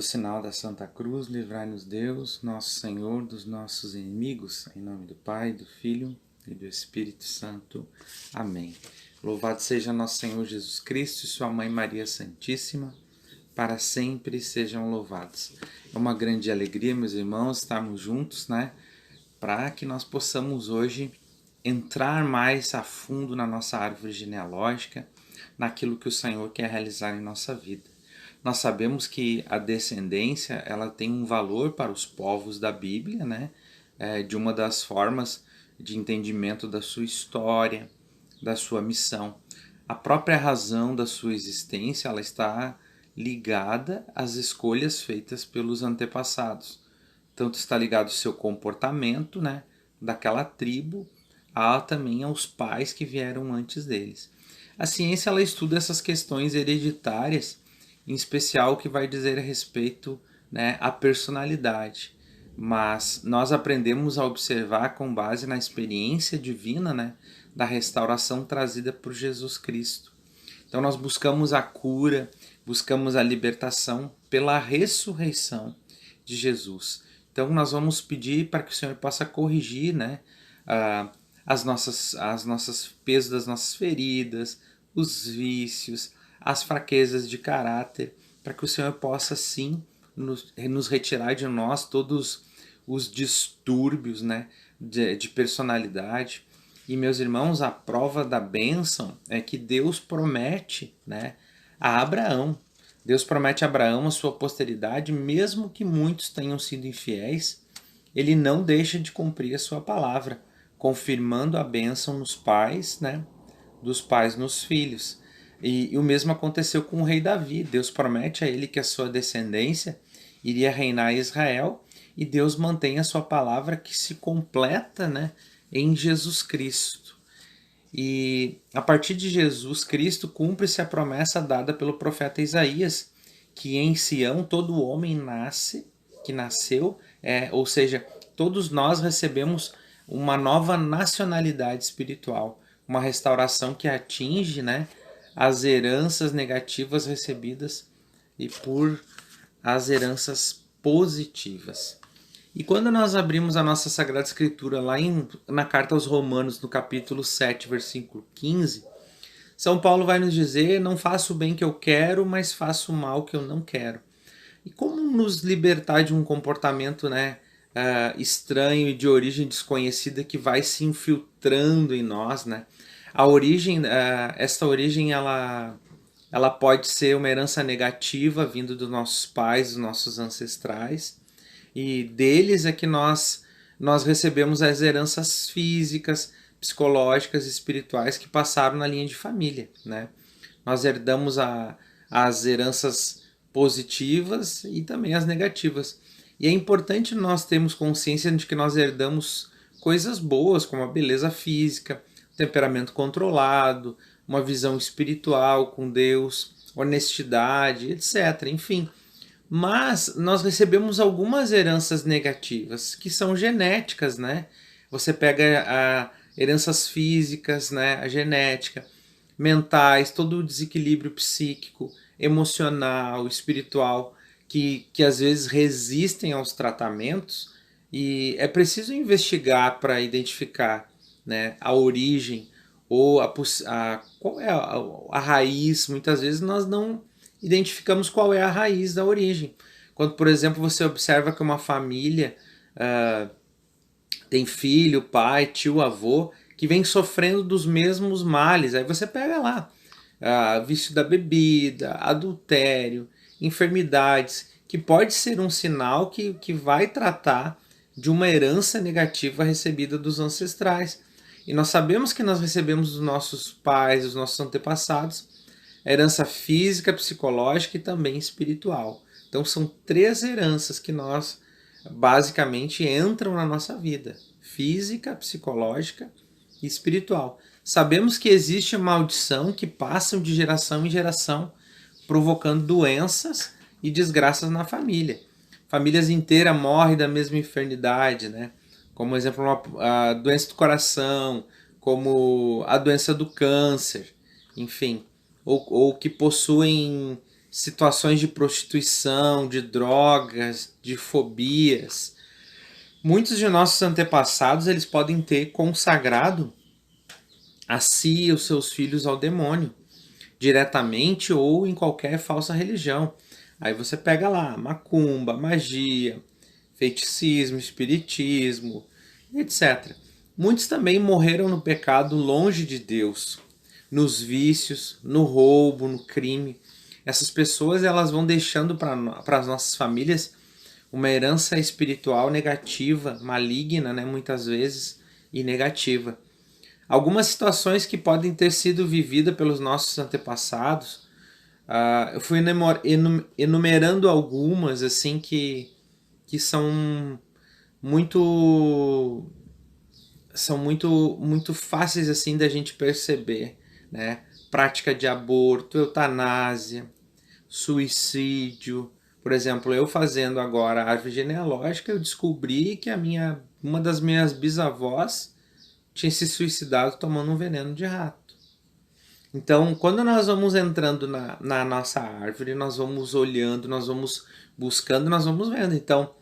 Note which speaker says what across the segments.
Speaker 1: sinal da Santa Cruz, livrai-nos Deus, nosso Senhor, dos nossos inimigos, em nome do Pai, do Filho e do Espírito Santo. Amém. Louvado seja nosso Senhor Jesus Cristo e sua Mãe Maria Santíssima, para sempre sejam louvados. É uma grande alegria, meus irmãos, estarmos juntos, para que nós possamos hoje entrar mais a fundo na nossa árvore genealógica, naquilo que o Senhor quer realizar em nossa vida. Nós sabemos que a descendência ela tem um valor para os povos da Bíblia, de uma das formas de entendimento da sua história, da sua missão. A própria razão da sua existência ela está ligada às escolhas feitas pelos antepassados. Tanto está ligado ao seu comportamento, daquela tribo, também aos pais que vieram antes deles. A ciência ela estuda essas questões hereditárias, em especial o que vai dizer a respeito à personalidade. Mas nós aprendemos a observar com base na experiência divina da restauração trazida por Jesus Cristo. Então nós buscamos a cura, buscamos a libertação pela ressurreição de Jesus. Então nós vamos pedir para que o Senhor possa corrigir as nossas pesos das nossas feridas, os vícios, as fraquezas de caráter, para que o Senhor possa sim nos retirar de nós todos os distúrbios de personalidade. E meus irmãos, a prova da bênção é que Deus promete a Abraão. Deus promete a Abraão a sua posteridade, mesmo que muitos tenham sido infiéis, ele não deixa de cumprir a sua palavra, confirmando a bênção nos pais, dos pais nos filhos. E o mesmo aconteceu com o rei Davi. Deus promete a ele que a sua descendência iria reinar em Israel, e Deus mantém a sua palavra que se completa em Jesus Cristo. E a partir de Jesus Cristo cumpre-se a promessa dada pelo profeta Isaías, que em Sião todo homem nasceu, ou seja, todos nós recebemos uma nova nacionalidade espiritual, uma restauração que atinge as heranças negativas recebidas e por as heranças positivas. E quando nós abrimos a nossa Sagrada Escritura lá na Carta aos Romanos, no capítulo 7, versículo 15, São Paulo vai nos dizer: não faço o bem que eu quero, mas faço o mal que eu não quero. E como nos libertar de um comportamento estranho e de origem desconhecida que vai se infiltrando em nós, A origem, esta origem ela pode ser uma herança negativa vindo dos nossos pais, dos nossos ancestrais, e deles é que nós recebemos as heranças físicas, psicológicas e espirituais que passaram na linha de família. Nós herdamos as heranças positivas e também as negativas. E é importante nós termos consciência de que nós herdamos coisas boas, como a beleza física, temperamento controlado, uma visão espiritual com Deus, honestidade, etc. Enfim, mas nós recebemos algumas heranças negativas, que são genéticas, Você pega heranças físicas, a genética, mentais, todo o desequilíbrio psíquico, emocional, espiritual, que às vezes resistem aos tratamentos, e é preciso investigar para identificar a origem ou qual é a raiz. Muitas vezes nós não identificamos qual é a raiz da origem. Quando, por exemplo, você observa que uma família tem filho, pai, tio, avô, que vem sofrendo dos mesmos males. Aí você pega lá vício da bebida, adultério, enfermidades, que pode ser um sinal que vai tratar de uma herança negativa recebida dos ancestrais. E nós sabemos que nós recebemos dos nossos pais, dos nossos antepassados, a herança física, psicológica e também espiritual. Então são 3 heranças que nós basicamente entram na nossa vida: física, psicológica e espiritual. Sabemos que existe maldição que passam de geração em geração, provocando doenças e desgraças na família. Famílias inteiras morrem da mesma enfermidade, Como exemplo, a doença do coração, como a doença do câncer, enfim, ou que possuem situações de prostituição, de drogas, de fobias. Muitos de nossos antepassados, eles podem ter consagrado a si e os seus filhos ao demônio, diretamente ou em qualquer falsa religião. Aí você pega lá macumba, magia, feiticismo, espiritismo, etc. Muitos também morreram no pecado longe de Deus, nos vícios, no roubo, no crime. Essas pessoas, elas vão deixando para as nossas famílias uma herança espiritual negativa, maligna, né, muitas vezes, e negativa. Algumas situações que podem ter sido vividas pelos nossos antepassados, eu fui enumerando algumas assim que muito muito fáceis assim da gente perceber, né? Prática de aborto, eutanásia, suicídio. Por exemplo, eu fazendo agora a árvore genealógica, eu descobri que uma das minhas bisavós tinha se suicidado tomando um veneno de rato. Então, quando nós vamos entrando na nossa árvore, nós vamos olhando, nós vamos buscando, nós vamos vendo. Então,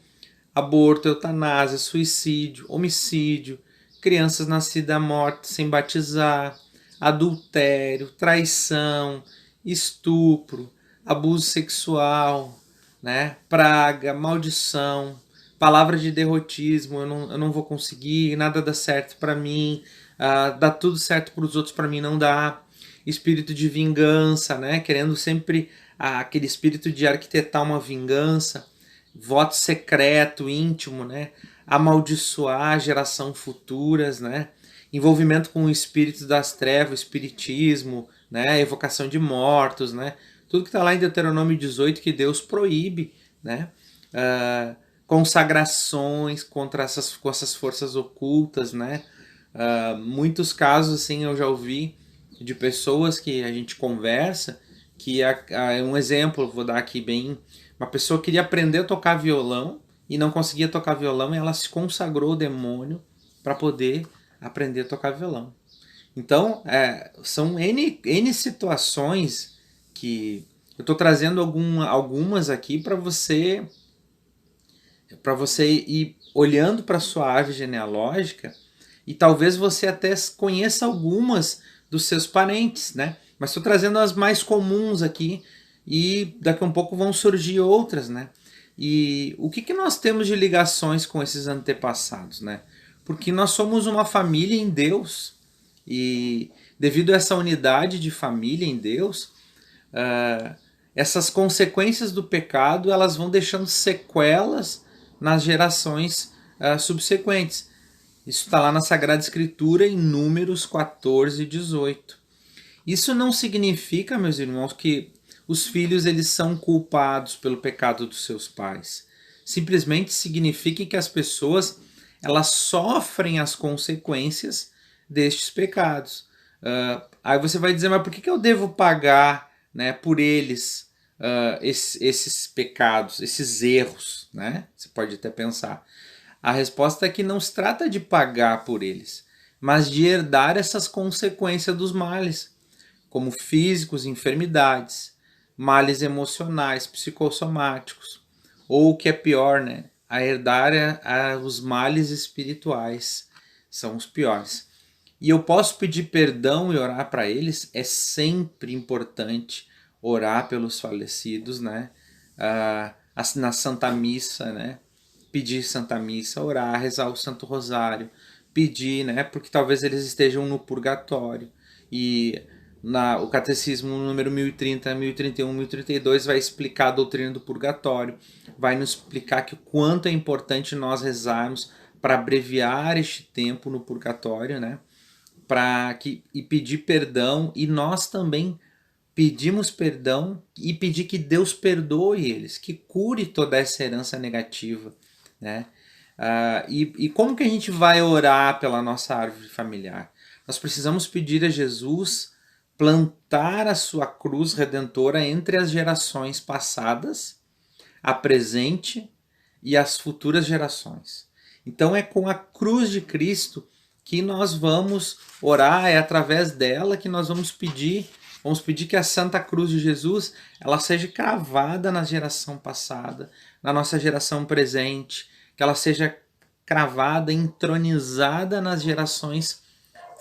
Speaker 1: aborto, eutanásia, suicídio, homicídio, crianças nascidas mortas sem batizar, adultério, traição, estupro, abuso sexual, né? Praga, maldição, palavra de derrotismo, eu não vou conseguir, nada dá certo para mim, dá tudo certo para os outros, para mim não dá. Espírito de vingança, né? Querendo sempre aquele espírito de arquitetar uma vingança, voto secreto, íntimo, né? Amaldiçoar a geração futuras, né? Envolvimento com o espírito das trevas, espiritismo, né? Evocação de mortos, né? Tudo que está lá em Deuteronômio 18 que Deus proíbe, né? Consagrações com essas forças ocultas, né? Muitos casos assim eu já ouvi de pessoas que a gente conversa, que é um exemplo, vou dar aqui bem, uma pessoa queria aprender a tocar violão e não conseguia tocar violão e ela se consagrou ao demônio para poder aprender a tocar violão. Então, são N situações que eu estou trazendo algumas aqui para você ir olhando para a sua árvore genealógica e talvez você até conheça algumas dos seus parentes, né? Mas estou trazendo as mais comuns aqui e daqui a um pouco vão surgir outras, né? E o que nós temos de ligações com esses antepassados, né? Porque nós somos uma família em Deus e devido a essa unidade de família em Deus, essas consequências do pecado elas vão deixando sequelas nas gerações subsequentes. Isso está lá na Sagrada Escritura em Números 14, 18. Isso não significa, meus irmãos, que os filhos eles são culpados pelo pecado dos seus pais. Simplesmente significa que as pessoas elas sofrem as consequências destes pecados. Aí você vai dizer, mas por que eu devo pagar, né, por eles esses pecados, esses erros? Né? Você pode até pensar. A resposta é que não se trata de pagar por eles, mas de herdar essas consequências dos males, como físicos, enfermidades, males emocionais, psicossomáticos, ou o que é pior, né? A herdar os males espirituais são os piores. E eu posso pedir perdão e orar para eles, é sempre importante orar pelos falecidos, né? Na Santa Missa, né? Pedir Santa Missa, orar, rezar o Santo Rosário, pedir, né? Porque talvez eles estejam no purgatório. E o Catecismo número 1030, 1031, 1032 vai explicar a doutrina do purgatório, vai nos explicar que o quanto é importante nós rezarmos para abreviar este tempo no purgatório, né? E pedir perdão, e nós também pedimos perdão e pedir que Deus perdoe eles, que cure toda essa herança negativa, né? E como que a gente vai orar pela nossa árvore familiar? Nós precisamos pedir a Jesus plantar a sua cruz redentora entre as gerações passadas, a presente e as futuras gerações. Então é com a cruz de Cristo que nós vamos orar, é através dela que nós vamos pedir Vamos pedir que a Santa Cruz de Jesus ela seja cravada na geração passada, na nossa geração presente, que ela seja cravada, entronizada nas gerações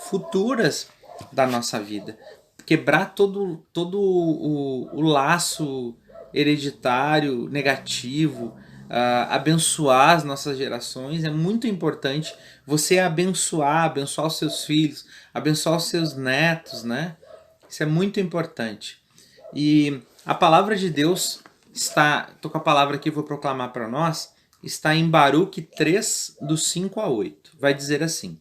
Speaker 1: futuras da nossa vida. Quebrar todo o laço hereditário, negativo, abençoar as nossas gerações. É muito importante você abençoar os seus filhos, abençoar os seus netos, né? Isso é muito importante. E a palavra de Deus está, estou com a palavra aqui, vou proclamar para nós, está em Baruque 3, do 5 a 8. Vai dizer assim: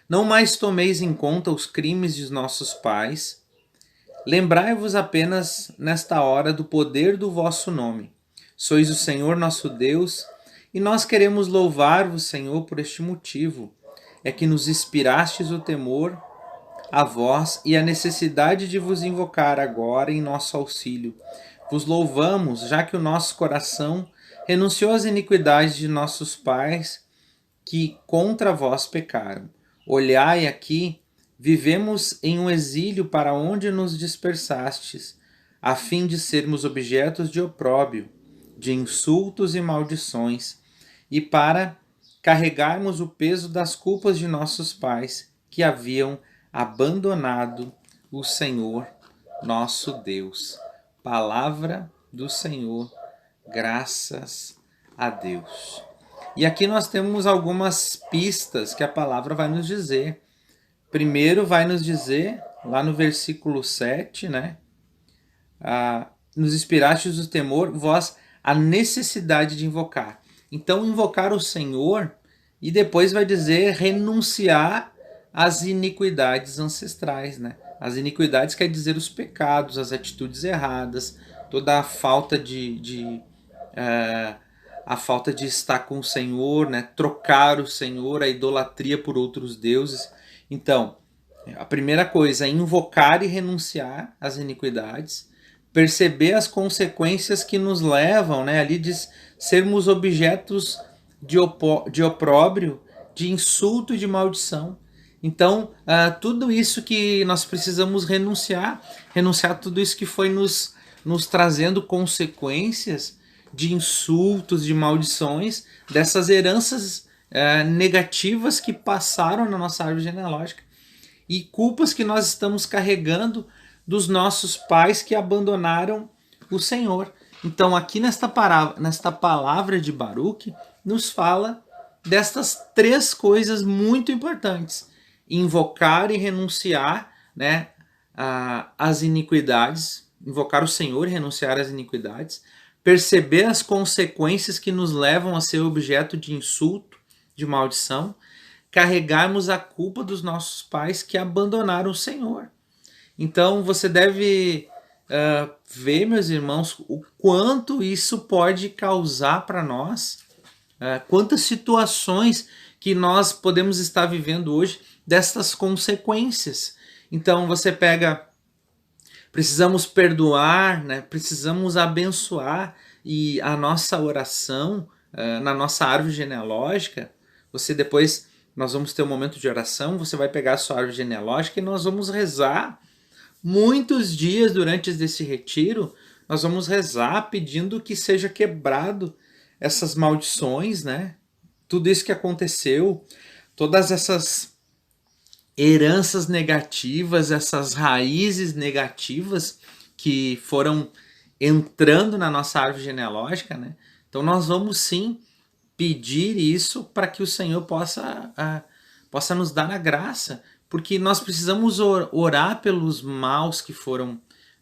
Speaker 1: Não mais tomeis em conta os crimes de nossos pais, lembrai-vos apenas nesta hora do poder do vosso nome. Sois o Senhor nosso Deus, e nós queremos louvar-vos, Senhor, por este motivo. É que nos inspirastes o temor a vós e a necessidade de vos invocar agora em nosso auxílio. Vos louvamos, já que o nosso coração renunciou às iniquidades de nossos pais que contra vós pecaram. Olhai aqui, vivemos em um exílio para onde nos dispersastes, a fim de sermos objetos de opróbrio, de insultos e maldições, e para carregarmos o peso das culpas de nossos pais que haviam abandonado o Senhor nosso Deus. Palavra do Senhor, graças a Deus. E aqui nós temos algumas pistas que a palavra vai nos dizer. Primeiro vai nos dizer, lá no versículo 7, né? Nos inspirastes o temor, vós a necessidade de invocar. Então, invocar o Senhor, e depois vai dizer renunciar às iniquidades ancestrais, né? As iniquidades quer dizer os pecados, as atitudes erradas, toda a falta a falta de estar com o Senhor, né? Trocar o Senhor, a idolatria por outros deuses. Então, a primeira coisa é invocar e renunciar às iniquidades, perceber as consequências que nos levam, né? Ali diz sermos objetos de opróbrio, de insulto e de maldição. Então, tudo isso que nós precisamos renunciar a tudo isso que foi nos trazendo consequências de insultos, de maldições, dessas heranças negativas que passaram na nossa árvore genealógica e culpas que nós estamos carregando dos nossos pais que abandonaram o Senhor. Então, aqui nesta palavra de Baruque, nos fala destas três coisas muito importantes: invocar e renunciar, né, às iniquidades, invocar o Senhor e renunciar às iniquidades, perceber as consequências que nos levam a ser objeto de insulto, de maldição, carregarmos a culpa dos nossos pais que abandonaram o Senhor. Então você deve ver, meus irmãos, o quanto isso pode causar para nós, quantas situações que nós podemos estar vivendo hoje destas consequências. Então você pega, precisamos perdoar, né? Precisamos abençoar, e a nossa oração na nossa árvore genealógica, você depois, nós vamos ter um momento de oração, você vai pegar a sua árvore genealógica e nós vamos rezar muitos dias durante esse retiro, nós vamos rezar pedindo que seja quebrado essas maldições, né? Tudo isso que aconteceu, todas essas heranças negativas, essas raízes negativas que foram entrando na nossa árvore genealógica, né? Então nós vamos sim pedir isso para que o Senhor possa nos dar a graça, porque nós precisamos orar pelos maus que foram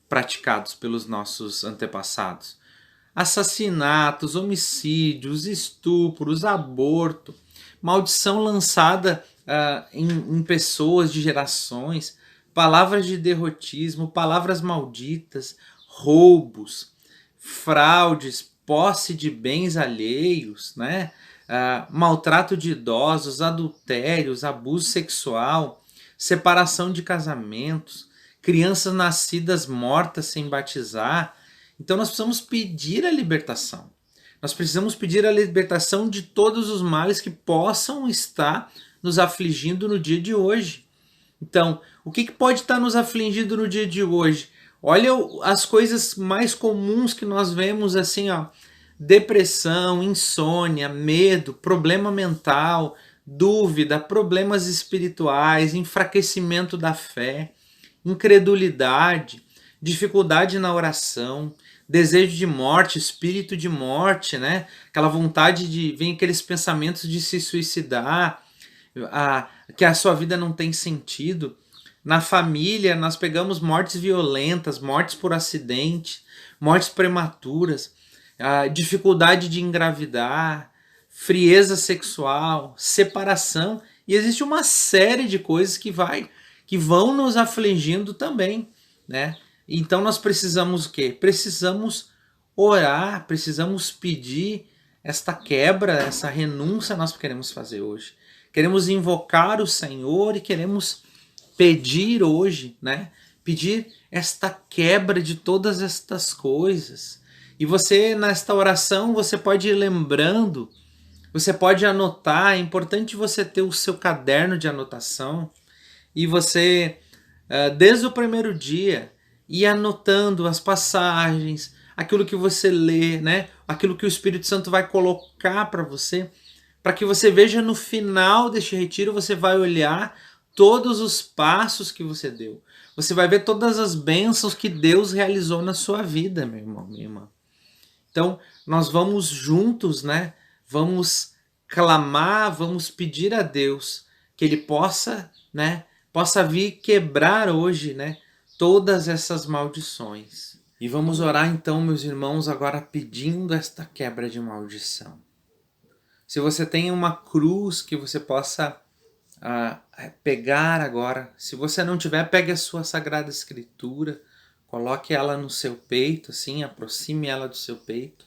Speaker 1: praticados pelos nossos antepassados. Assassinatos, homicídios, estupros, aborto, maldição lançada em pessoas de gerações, palavras de derrotismo, palavras malditas, roubos, fraudes, posse de bens alheios, né? Maltrato de idosos, adultérios, abuso sexual, separação de casamentos, crianças nascidas mortas sem batizar. Então nós precisamos pedir a libertação. Nós precisamos pedir a libertação de todos os males que possam estar nos afligindo no dia de hoje. Então, o que pode estar nos afligindo no dia de hoje? Olha as coisas mais comuns que nós vemos assim, ó. Depressão, insônia, medo, problema mental, dúvida, problemas espirituais, enfraquecimento da fé, incredulidade, dificuldade na oração, desejo de morte, espírito de morte, né? Aquela vontade de... vem aqueles pensamentos de se suicidar, que a sua vida não tem sentido. Na família, nós pegamos mortes violentas, mortes por acidente, mortes prematuras, dificuldade de engravidar, frieza sexual, separação, e existe uma série de coisas que vão nos afligindo também, né? Então nós precisamos o quê? Precisamos orar, precisamos pedir esta quebra, essa renúncia nós queremos fazer hoje. Queremos invocar o Senhor e queremos pedir hoje, né? Pedir esta quebra de todas estas coisas. E você, nesta oração, você pode ir lembrando, você pode anotar. É importante você ter o seu caderno de anotação e você, desde o primeiro dia, ir anotando as passagens, aquilo que você lê, né? Aquilo que o Espírito Santo vai colocar para você, para que você veja no final deste retiro, você vai olhar todos os passos que você deu. Você vai ver todas as bênçãos que Deus realizou na sua vida, meu irmão, minha irmã. Então, nós vamos juntos, né? Vamos clamar, vamos pedir a Deus que Ele possa, né? Possa vir quebrar hoje, né? Todas essas maldições. E vamos orar então, meus irmãos, agora pedindo esta quebra de maldição. Se você tem uma cruz que você possa pegar agora, se você não tiver, pegue a sua Sagrada Escritura, coloque ela no seu peito, assim, aproxime ela do seu peito,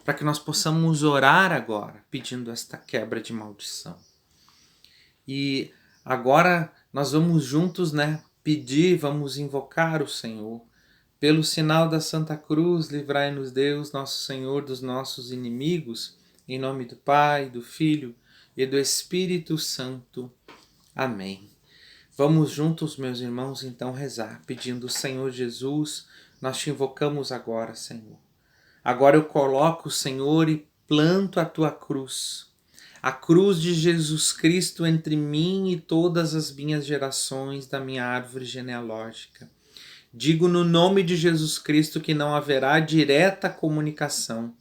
Speaker 1: para que nós possamos orar agora, pedindo esta quebra de maldição. E agora nós vamos juntos, né, pedir, vamos invocar o Senhor. Pelo sinal da Santa Cruz, livrai-nos Deus, nosso Senhor, dos nossos inimigos, em nome do Pai, do Filho e do Espírito Santo. Amém. Vamos juntos, meus irmãos, então rezar, pedindo: Senhor Jesus, nós te invocamos agora, Senhor. Agora eu coloco, Senhor, e planto a tua cruz, a cruz de Jesus Cristo entre mim e todas as minhas gerações da minha árvore genealógica. Digo no nome de Jesus Cristo que não haverá direta comunicação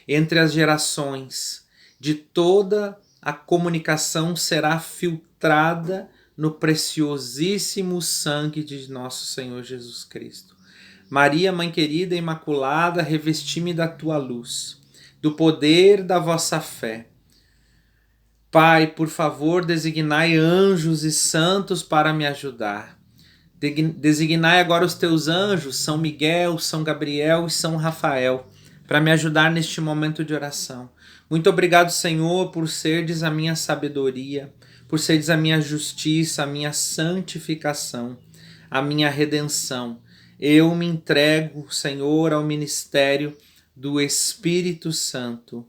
Speaker 1: entre as gerações. De toda a comunicação será filtrada no preciosíssimo sangue de nosso Senhor Jesus Cristo. Maria, Mãe querida e imaculada, revesti-me da tua luz, do poder da vossa fé. Pai, por favor, designai anjos e santos para me ajudar. Designai agora os teus anjos, São Miguel, São Gabriel e São Rafael, para me ajudar neste momento de oração. Muito obrigado, Senhor, por serdes a minha sabedoria, por serdes a minha justiça, a minha santificação, a minha redenção. Eu me entrego, Senhor, ao ministério do Espírito Santo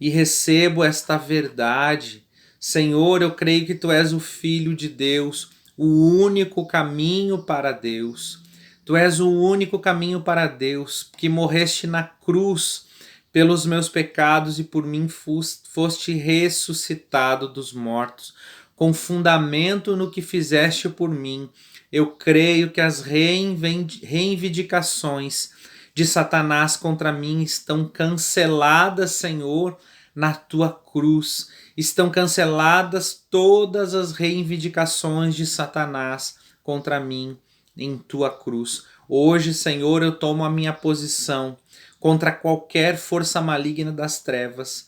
Speaker 1: e recebo esta verdade. Senhor, eu creio que Tu és o Filho de Deus, o único caminho para Deus. Tu és o único caminho para Deus, que morreste na cruz pelos meus pecados e por mim foste ressuscitado dos mortos, com fundamento no que fizeste por mim. Eu creio que as reivindicações de Satanás contra mim estão canceladas, Senhor, na tua cruz. Estão canceladas todas as reivindicações de Satanás contra mim em tua cruz. Hoje, Senhor, eu tomo a minha posição contra qualquer força maligna das trevas,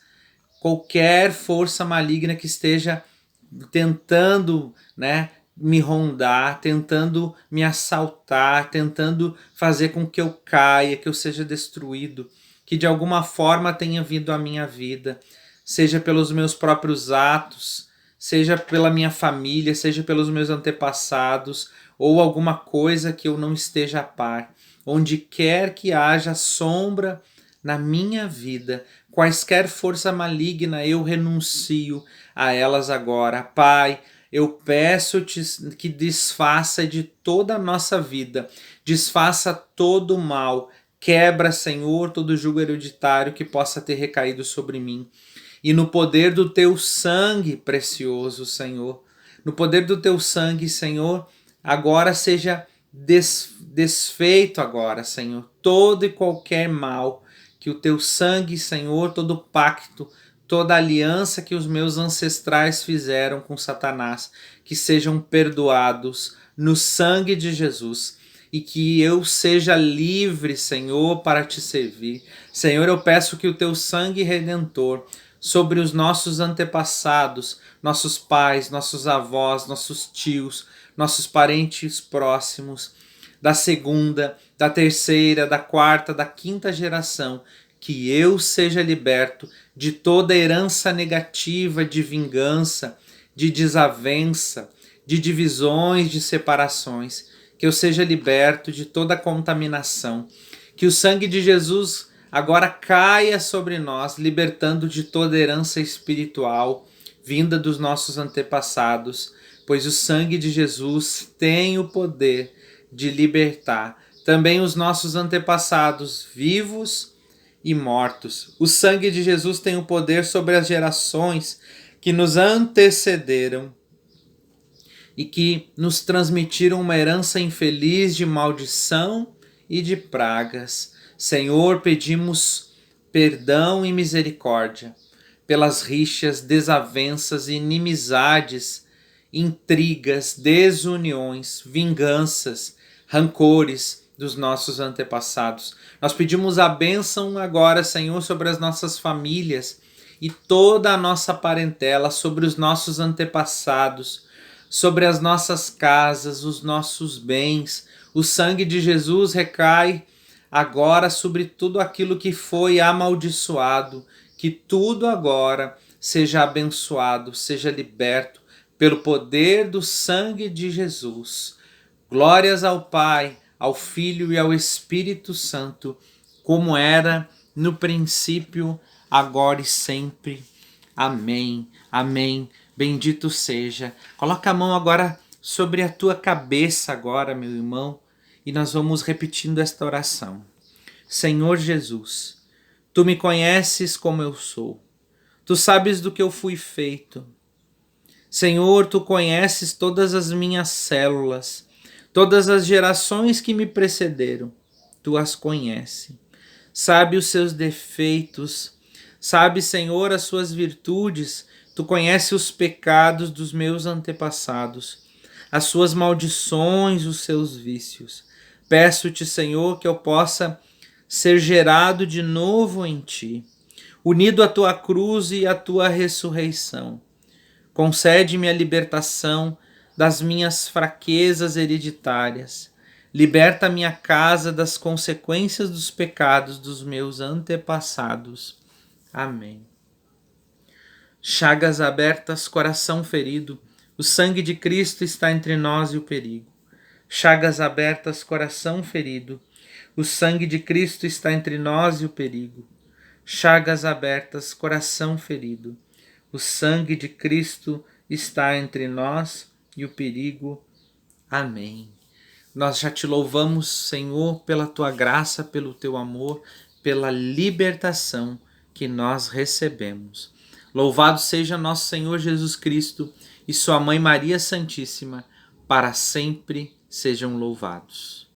Speaker 1: qualquer força maligna que esteja tentando, né, me rondar, tentando me assaltar, tentando fazer com que eu caia, que eu seja destruído, que de alguma forma tenha vindo à minha vida, seja pelos meus próprios atos, seja pela minha família, seja pelos meus antepassados, ou alguma coisa que eu não esteja a par. Onde quer que haja sombra na minha vida, quaisquer força maligna, eu renuncio a elas agora. Pai, eu peço-te que desfaça de toda a nossa vida, desfaça todo o mal, quebra, Senhor, todo jugo hereditário que possa ter recaído sobre mim. E no poder do teu sangue precioso, Senhor, no poder do teu sangue, Senhor, agora seja desfeito agora, Senhor, todo e qualquer mal, que o teu sangue, Senhor, todo pacto, toda aliança que os meus ancestrais fizeram com Satanás, que sejam perdoados no sangue de Jesus e que eu seja livre, Senhor, para te servir. Senhor, eu peço que o teu sangue redentor sobre os nossos antepassados, nossos pais, nossos avós, nossos tios, nossos parentes próximos, da segunda, da terceira, da quarta, da quinta geração, que eu seja liberto de toda herança negativa, de vingança, de desavença, de divisões, de separações, que eu seja liberto de toda contaminação, que o sangue de Jesus agora caia sobre nós, libertando de toda herança espiritual vinda dos nossos antepassados, pois o sangue de Jesus tem o poder de libertar também os nossos antepassados vivos e mortos. O sangue de Jesus tem o poder sobre as gerações que nos antecederam e que nos transmitiram uma herança infeliz de maldição e de pragas. Senhor, pedimos perdão e misericórdia pelas rixas, desavenças, inimizades, intrigas, desuniões, vinganças, rancores dos nossos antepassados. Nós pedimos a bênção agora, Senhor, sobre as nossas famílias e toda a nossa parentela, sobre os nossos antepassados, sobre as nossas casas, os nossos bens. O sangue de Jesus recai agora sobre tudo aquilo que foi amaldiçoado, que tudo agora seja abençoado, seja liberto pelo poder do sangue de Jesus. Glórias ao Pai, ao Filho e ao Espírito Santo, como era no princípio, agora e sempre. Amém. Amém. Bendito seja. Coloca a mão agora sobre a tua cabeça agora, meu irmão, e nós vamos repetindo esta oração. Senhor Jesus, tu me conheces como eu sou. Tu sabes do que eu fui feito. Senhor, tu conheces todas as minhas células, todas as gerações que me precederam. Tu as conheces. Sabe os seus defeitos. Sabe, Senhor, as suas virtudes. Tu conheces os pecados dos meus antepassados, as suas maldições, os seus vícios. Peço-te, Senhor, que eu possa ser gerado de novo em ti, unido à tua cruz e à tua ressurreição. Concede-me a libertação das minhas fraquezas hereditárias. Liberta a minha casa das consequências dos pecados dos meus antepassados. Amém. Chagas abertas, coração ferido, o sangue de Cristo está entre nós e o perigo. Chagas abertas, coração ferido, o sangue de Cristo está entre nós e o perigo. Chagas abertas, coração ferido, o sangue de Cristo está entre nós e o perigo. Amém. Nós já te louvamos, Senhor, pela tua graça, pelo teu amor, pela libertação que nós recebemos. Louvado seja nosso Senhor Jesus Cristo e sua Mãe Maria Santíssima, para sempre sejam louvados.